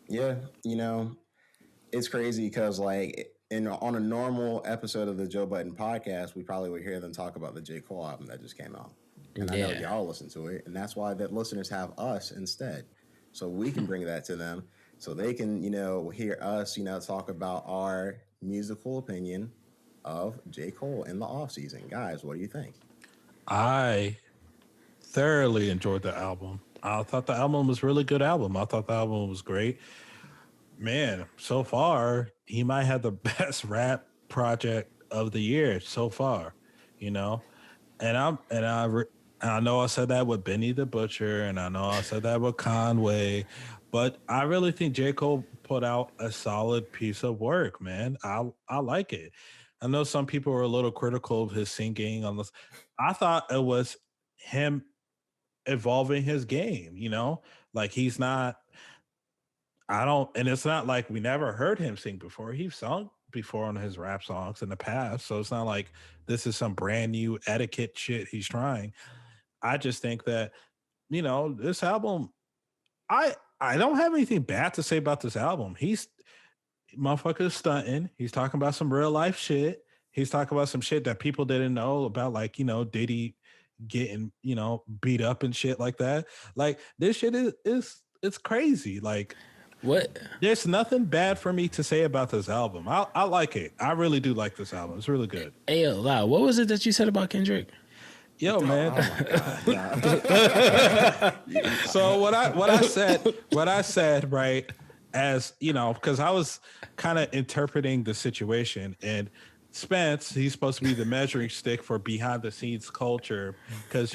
Yeah, it's crazy because on a normal episode of the Joe Budden podcast, we probably would hear them talk about the J. Cole album that just came out. And I know Yeah. y'all listen to it, and that's why the listeners have us instead. So we can bring that to them so they can, hear us, talk about our musical opinion of J. Cole in the off season. Guys, what do you think? I thoroughly enjoyed the album. I thought the album was a really good album. I thought the album was great. Man, so far he might have the best rap project of the year so far, you know. And I know I said that with Benny the Butcher, and I know I said that with Conway, but I really think J Cole put out a solid piece of work, man. I like it. I know some people were a little critical of his singing on this. I thought it was him evolving his game, like he's not I don't, and it's not like we never heard him sing before. He's sung before on his rap songs in the past. So it's not like this is some brand new etiquette shit he's trying. I just think that, this album, I don't have anything bad to say about this album. He's motherfucker stunting. He's talking about some real life shit. He's talking about some shit that people didn't know about, like, Diddy getting, beat up and shit like that. Like this shit is it's crazy. Like What? there's nothing bad for me to say about this album. I like it. I really do like this album. It's really good. Hey, yo, Lau, what was it that you said about Kendrick? Yo, man. Oh my God. So what I said, right, as because I was kind of interpreting the situation, and Spence, he's supposed to be the measuring stick for behind the scenes culture, because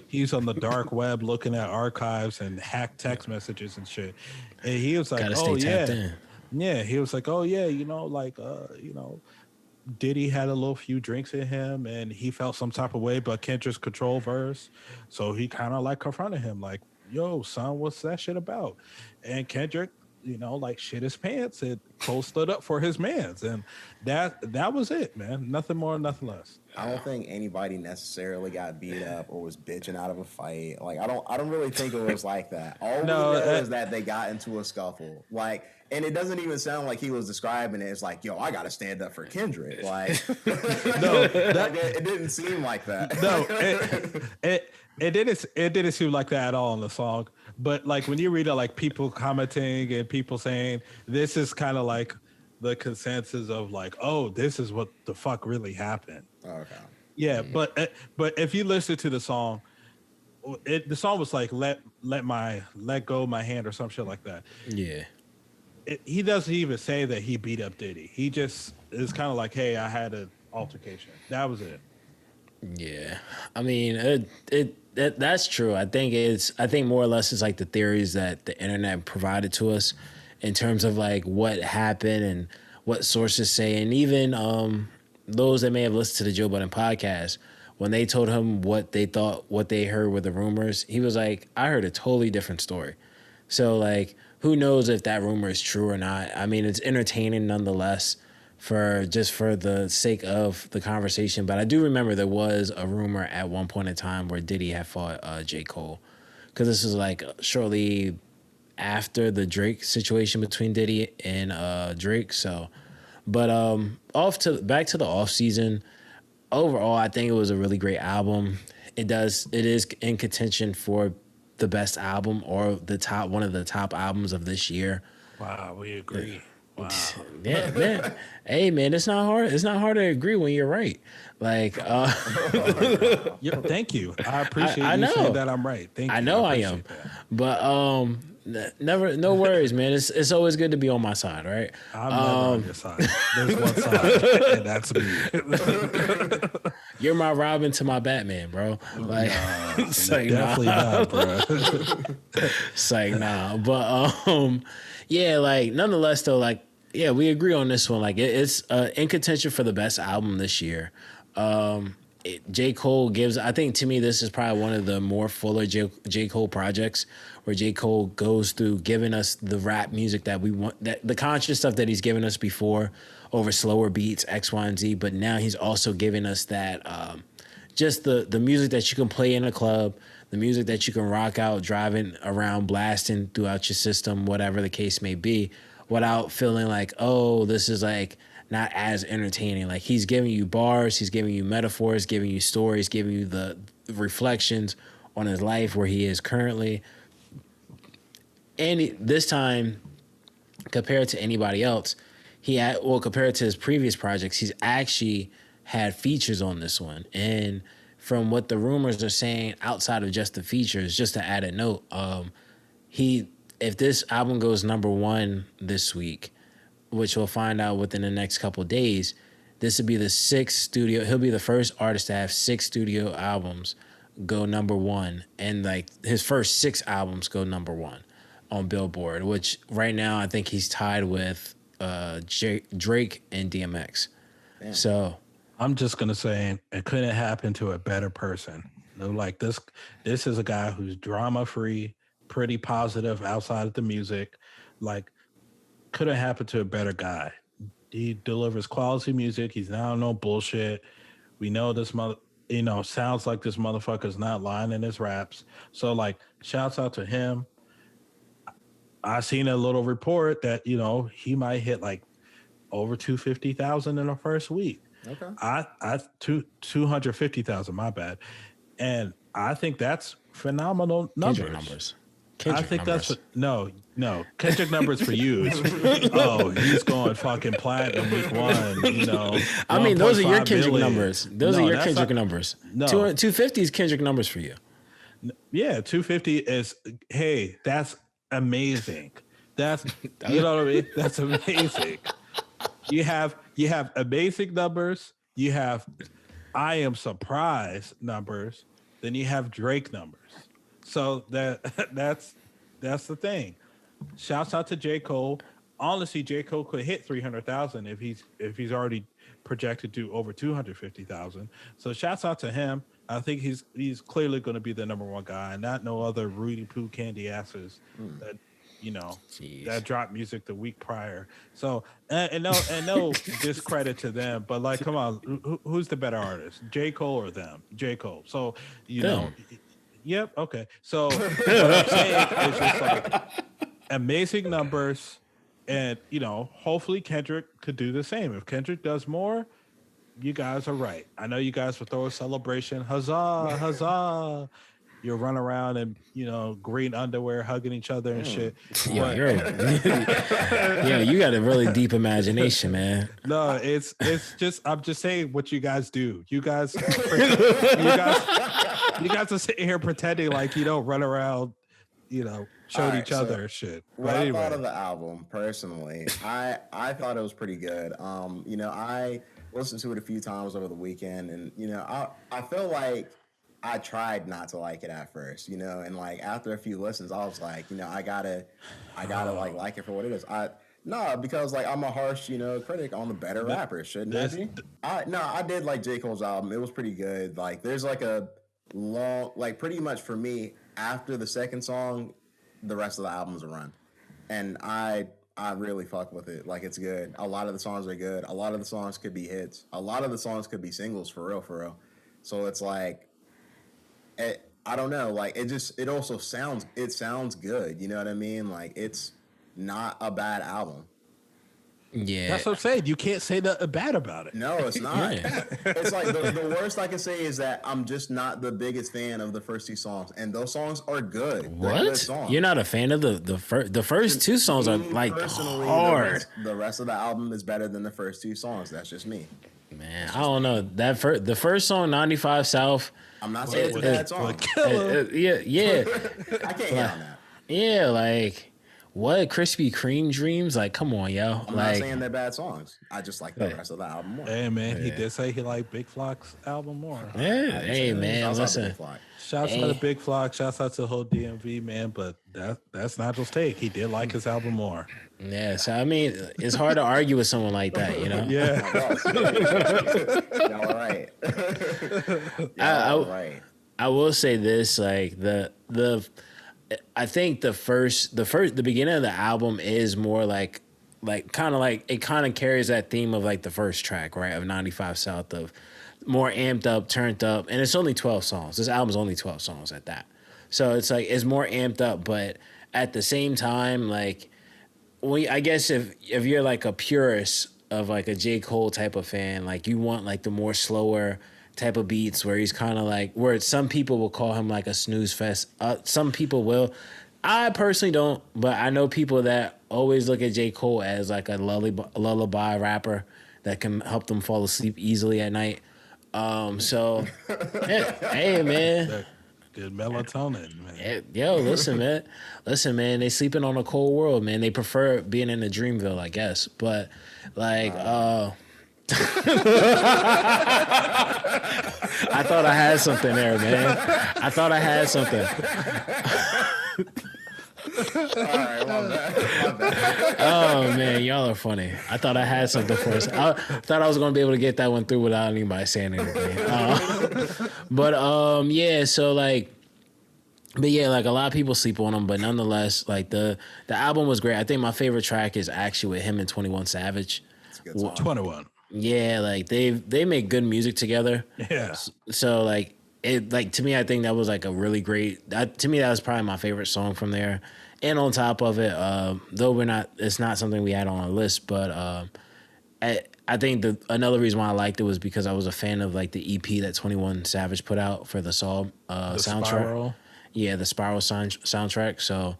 he's on the dark web looking at archives and hacked text messages and shit. And he was like, Gotta "Oh stay tapped yeah, in. yeah." He was like, "Oh yeah, Diddy had a little few drinks in him and he felt some type of way, but Kendrick's control verse. So he kind of like confronted him, like, yo, son, what's that shit about?" And Kendrick, like shit his pants and Cole stood up for his mans. And that was it, man. Nothing more, nothing less. I don't think anybody necessarily got beat up or was bitching out of a fight. Like I don't really think it was like that. All we No, know is that they got into a scuffle. Like, and it doesn't even sound like he was describing it as like, yo, I gotta stand up for Kendrick. Like no, like, it didn't seem like that. no, it didn't seem like that at all in the song. But like when you read it, like people commenting and people saying this is kind of like the consensus of like, oh, this is what the fuck really happened. Okay. Yeah, but if you listen to the song, the song was like let go my hand or some shit like that. Yeah. He doesn't even say that he beat up Diddy. He just is kind of like, hey, I had an altercation. That was it. Yeah, I mean, that's true. I think more or less it's like the theories that the internet provided to us in terms of like what happened and what sources say, and even those that may have listened to the Joe Budden podcast, when they told him what they thought, what they heard were the rumors, he was like, I heard a totally different story. So like, who knows if that rumor is true or not? I mean, it's entertaining nonetheless for the sake of the conversation. But I do remember there was a rumor at one point in time where Diddy had fought J. Cole, because this was like shortly after the Drake situation between Diddy and Drake. So, but back to the off season. Overall, I think it was a really great album. It is in contention for the best album or one of the top albums of this year. Wow, we agree. Wow. Yeah, man. Hey, man, it's not hard. It's not hard to agree when you're right. Like, Yeah, thank you. I appreciate I you know. saying that I'm right. Thank you. I know I am, appreciate that. but never, no worries, man. It's always good to be on my side, right? I'm never on your side. There's one side, and that's me. You're my Robin to my Batman, bro. Like, it's like, Definitely nah. not, bro. It's like, nah. But yeah, like nonetheless though, like, yeah, we agree on this one. Like it's in contention for the best album this year. J. Cole gives, I think to me, this is probably one of the more fuller J. Cole projects, where J. Cole goes through giving us the rap music that we want, that the conscious stuff that he's given us before over slower beats, X, Y, and Z. But now he's also giving us that just the music that you can play in a club, the music that you can rock out driving around, blasting throughout your system, whatever the case may be, without feeling like, oh, this is like not as entertaining. Like he's giving you bars, he's giving you metaphors, giving you stories, giving you the reflections on his life where he is currently. And this time, compared to anybody else, compared to his previous projects, he's actually had features on this one. And from what the rumors are saying, outside of just the features, just to add a note, if this album goes number one this week, which we'll find out within the next couple of days, this would be the he'll be the first artist to have 6 studio albums go number one, and like his first 6 albums go number one on Billboard, which right now I think he's tied with Drake and DMX. Damn. So I'm just gonna say it couldn't happen to a better person. You know, like this is a guy who's drama free, pretty positive outside of the music. Like, couldn't happen to a better guy. He delivers quality music. He's not no bullshit. We know this sounds like this motherfucker's not lying in his raps. So like, shouts out to him. I seen a little report that, he might hit like over 250,000 in the first week. Okay. I 250,000, my bad. And I think that's phenomenal numbers. Kendrick numbers. I think that's no Kendrick numbers for you. Oh, he's going fucking platinum week 1. I mean, those are your 1.5 Kendrick billion. numbers. Those are your that's Kendrick not- numbers. No. 250 is Kendrick numbers for you. Yeah, 250 is, hey, that's amazing. That's, you know what I mean? That's amazing. You have amazing numbers. You have I am surprised numbers. Then you have Drake numbers. So that's the thing. Shouts out to J. Cole. Honestly, J. Cole could hit 300,000 if he's already projected to over 250,000. So shouts out to him. I think he's clearly going to be the number one guy, and not no other Rudy Poo candy asses that Jeez. that dropped music the week prior. So and no discredit to them, but like, come on, who's the better artist, J. Cole or them? J. Cole. So Them. Yep. Okay. So what I'm saying is just like amazing numbers, and hopefully Kendrick could do the same. If Kendrick does more, you guys are right. I know you guys will throw a celebration, huzzah, huzzah. You'll run around in green underwear, hugging each other and shit. Yeah, But- you got a really deep imagination, man. No, it's just, I'm just saying what you guys do. You guys are sitting here pretending like you don't run around, showing Alright, each other shit. What But I anyway, thought of the album personally, I thought it was pretty good. I listened to it a few times over the weekend, and I feel like I tried not to like it at first, and like after a few listens, I was like, I gotta like it for what it is. Because like I'm a harsh, critic on the better rappers, shouldn't I be? I did like J. Cole's album. It was pretty good. Like there's like a long, like pretty much for me, after the second song, the rest of the album's a run. And I really fuck with it. Like it's good. A lot of the songs are good. A lot of the songs could be hits. A lot of the songs could be singles for real. So it's like, I don't know. Like it also sounds good. You know what I mean? Like it's not a bad album. Yeah. that's what I'm saying. You can't say nothing bad about it. No, it's not. Yeah. It's like the worst I can say is that I'm just not the biggest fan of the first 2 songs, and those songs are good. They're good What? songs. You're not a fan of the first 2 songs are Me like personally, hard. the rest of the album is better than the first 2 songs. That's just me. Man, I don't know. The first song, 95 South. I'm not saying it's a bad song. Yeah. I can't hit on that. Yeah, like what Krispy Kreme dreams? Like, come on, yo. I'm not saying they're bad songs. I just like the rest of the album more. Hey man, he did say he liked Big Flock's album more. Yeah, hey man, Shouts out to listen. Big Flock. Shouts out to Big Flock. Shouts out to the whole DMV, man. But that's Nigel's take. He did like his album more. Yeah, so I mean, it's hard to argue with someone like that, Yeah. Y'all all right. Y'all all right. I will say this, like I think the beginning of the album is more like it kind of carries that theme of like the first track, right, of 95 South, of more amped up, turned up, and it's only 12 songs. This album's only 12 songs at that. So it's like it's more amped up, but at the same time, like I guess if you're like a purist of like a J. Cole type of fan, like you want like the more slower type of beats where he's kind of like where some people will call him like a snooze fest. Some people will. I personally don't, but I know people that always look at J. Cole as like a lullaby rapper that can help them fall asleep easily at night. So, hey man. That good melatonin, man. Yo, listen, man. They sleeping on a cold world, man. They prefer being in a Dreamville, I guess. But like, I thought I had something there, man. I thought I had something. All right, my bad. Oh man, y'all are funny. I thought I had something for us. I thought I was gonna be able to get that one through without anybody saying anything. Yeah. So like, but yeah, like a lot of people sleep on them, but nonetheless, like the album was great. I think my favorite track is actually with him and 21 Savage. It's a good song. 21. Yeah, like they make good music together. Yeah. So like it like to me, I think that was like a really great. To me, that was probably my favorite song from there. And on top of it, though it's not something we had on our list, but I think another reason why I liked it was because I was a fan of like the EP that 21 Savage put out for the Saw soundtrack. Spiral. Yeah, the Spiral soundtrack. So,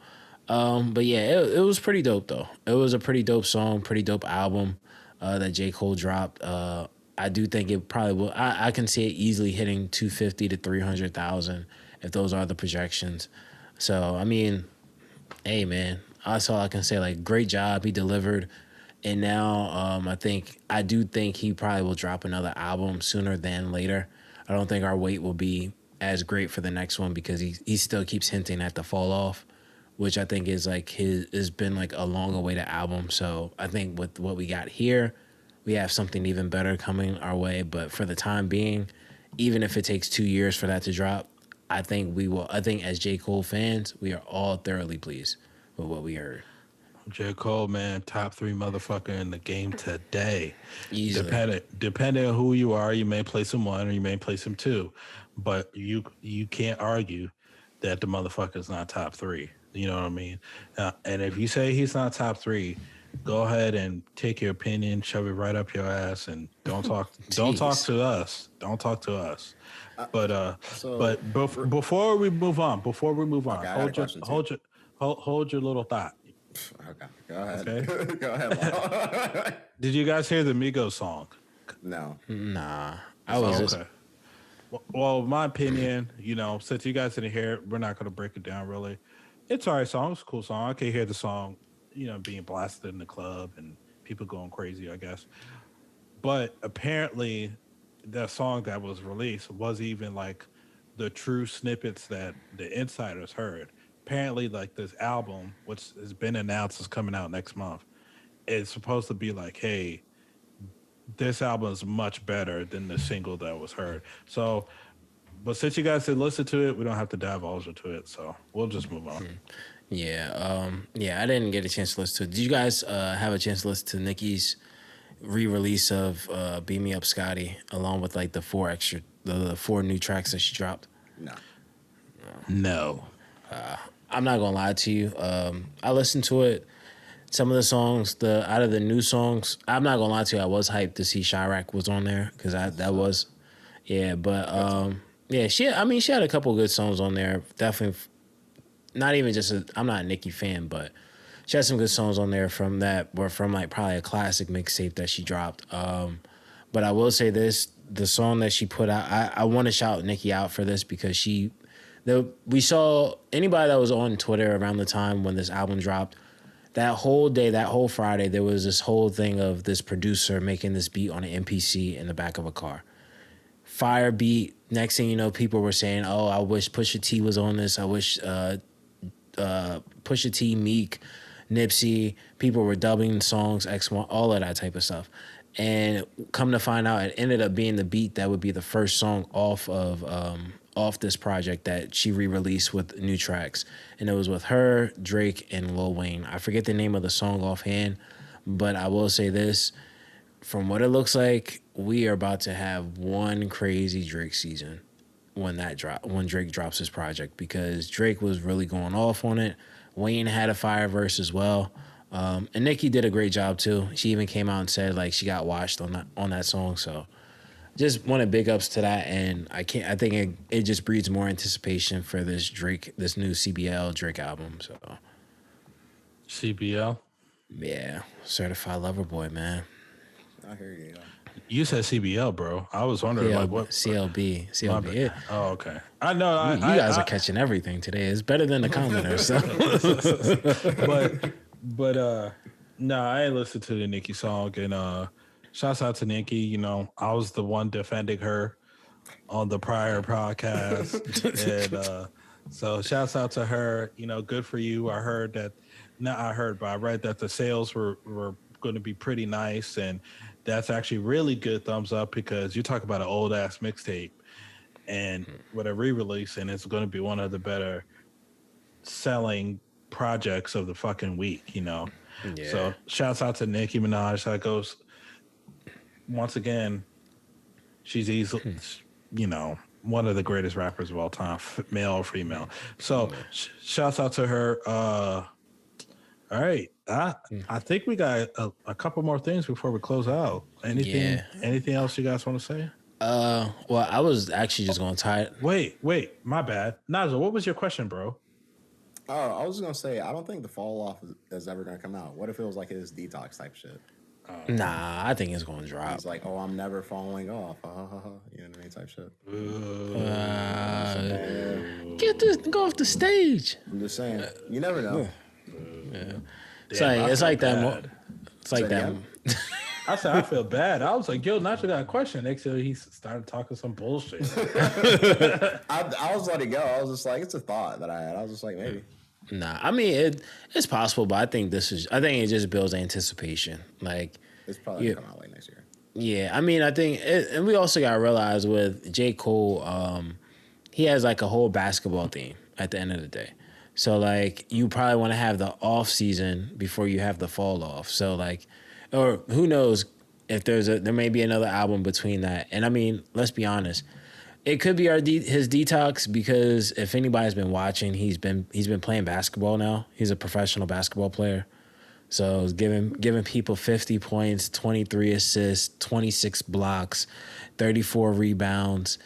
but yeah, it was pretty dope though. It was a pretty dope song, pretty dope album that J. Cole dropped. I do think it probably will. I can see it easily hitting 250 to 300,000 if those are the projections. So I mean, hey man, that's all I can say. Like, great job, he delivered, and now I do think he probably will drop another album sooner than later. I don't think our wait will be as great for the next one because he still keeps hinting at the fall off, which I think is like has been like a long awaited album. So I think with what we got here, we have something even better coming our way. But for the time being, even if it takes 2 years for that to drop, I think we will. I think as J. Cole fans, we are all thoroughly pleased with what we heard. J. Cole, man, top 3 motherfucker in the game today. Easily. Depending on who you are, you may place him 1 or you may place him 2, but you can't argue that the motherfucker's not top 3. You know what I mean? And if you say he's not top 3, go ahead and take your opinion, shove it right up your ass, and don't talk. Don't talk to us. Don't talk to us. But before we move on, Okay, I got a question, too. hold your little thought. Okay, go ahead. Okay. Go ahead. Did you guys hear the Migos song? No. Nah, I was just Okay. Well, my opinion, since you guys didn't hear it, we're not going to break it down really. It's all right song. It's a cool song. I can hear the song, being blasted in the club and people going crazy, I guess. But apparently, the song that was released was even like the true snippets that the insiders heard. Apparently, like this album, which has been announced is coming out next month, it's supposed to be like, hey, this album is much better than the single that was heard. So, but since you guys did listen to it, we don't have to divulge into it. So we'll just move on. yeah. I didn't get a chance to listen to it. Did you guys have a chance to listen to Nicki's re-release of "Beam Me Up, Scotty" along with like the 4 new tracks that she dropped? No. No. I'm not gonna lie to you. I listened to it. Some of the songs, out of the new songs, I'm not gonna lie to you. I was hyped to see Chirac was on there because that was, yeah. But yeah, she had a couple good songs on there. Definitely, not even just. I'm not a Nicki fan, but she had some good songs on there from like probably a classic mixtape that she dropped. But I will say this: the song that she put out, I want to shout Nicki out for this because we saw anybody that was on Twitter around the time when this album dropped. That whole day, that whole Friday, there was this whole thing of this producer making this beat on an MPC in the back of a car. Fire beat. Next thing you know, people were saying, "Oh, I wish Pusha T was on this. I wish Pusha T, Meek, Nipsey." People were dubbing songs, X1, all of that type of stuff. And come to find out, it ended up being the beat that would be the first song off this project that she re-released with new tracks. And it was with her, Drake, and Lil Wayne. I forget the name of the song offhand, but I will say this. from what it looks like, we are about to have one crazy Drake season when Drake drops his project, because Drake was really going off on it. Wayne had a fire verse as well. And Nicki did a great job too. She even came out and said like she got watched on that song. So just wanted big ups to that. And I think it just breeds more anticipation for this new CBL Drake album. So CBL. yeah, Certified Lover Boy, man. I hear you. You said CBL, bro. I was wondering like what CLB. Yeah. Oh, okay. I know. You guys are catching everything today. It's better than the commenters. But no, I ain't listened to the Nicki song, and shouts out to Nicki. You know, I was the one defending her on the prior podcast, and so shouts out to her. You know, good for you. I heard that. Not I heard, but I read that the sales were going to be pretty nice, and that's actually really good. Thumbs up, because you talk about an old ass mixtape, and with a re-release, and it's going to be one of the better selling projects of the fucking week, you know. Yeah. So shouts out to Nicki Minaj. That goes once again. She's easily, you know, one of the greatest rappers of all time, male or female. So shouts out to her. All right, I think we got a couple more things before we close out. Anything else you guys want to say? Well, I was actually just going to tie it. Wait, my bad. Naza, what was your question, bro? Oh, I was gonna say I don't think the fall off is ever gonna come out. What if it was like his detox type shit? Nah, I think it's going to drop. It's like, oh, I'm never falling off. You know what I mean? Type shit. Go off the stage. I'm just saying. You never know. Yeah. Damn, It's like that. It's like Say that. again? I said I feel bad. I was like, yo, Nacho got a question. Next year he started talking some bullshit. I was letting go. I was just like, it's a thought that I had. I was just like, maybe. Nah, I mean it's possible, but I think it just builds anticipation. Like It's probably gonna come out like next year. yeah, I mean I think and we also gotta realize with J. Cole, he has like a whole basketball theme at the end of the day. So like you probably want to have the off season before you have the fall off. So like, or who knows if there may be another album between that. And I mean, let's be honest, it could be his detox, because if anybody's been watching, he's been playing basketball now. He's a professional basketball player. So giving people 50 points, 23 assists, 26 blocks, 34 rebounds.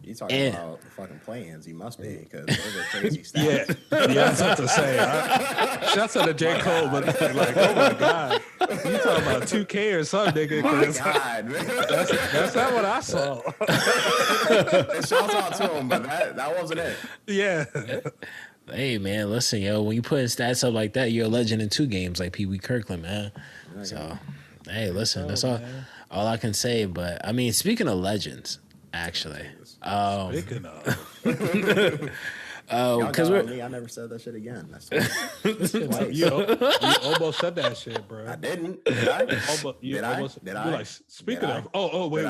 You talking about the fucking plans? He must be, because those are crazy stats. Yeah, that's what to say. Shouts out to J. Cole, but like, oh my god, you talking about 2K or something, nigga? My God, man. That's not what I saw. Shouts out to him, but that wasn't it. Yeah. Hey man, listen, yo, when you put stats up like that, you're a legend in 2 games, like Pee Wee Kirkland, man. So, hey, listen, that's all I can say. But I mean, speaking of legends, actually, Speaking of, because I never said that shit again. That's twice. you almost said that shit, bro. I didn't. Did I? You almost, Did you I? like, speaking Did I? of, wait.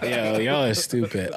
yo, y'all are stupid.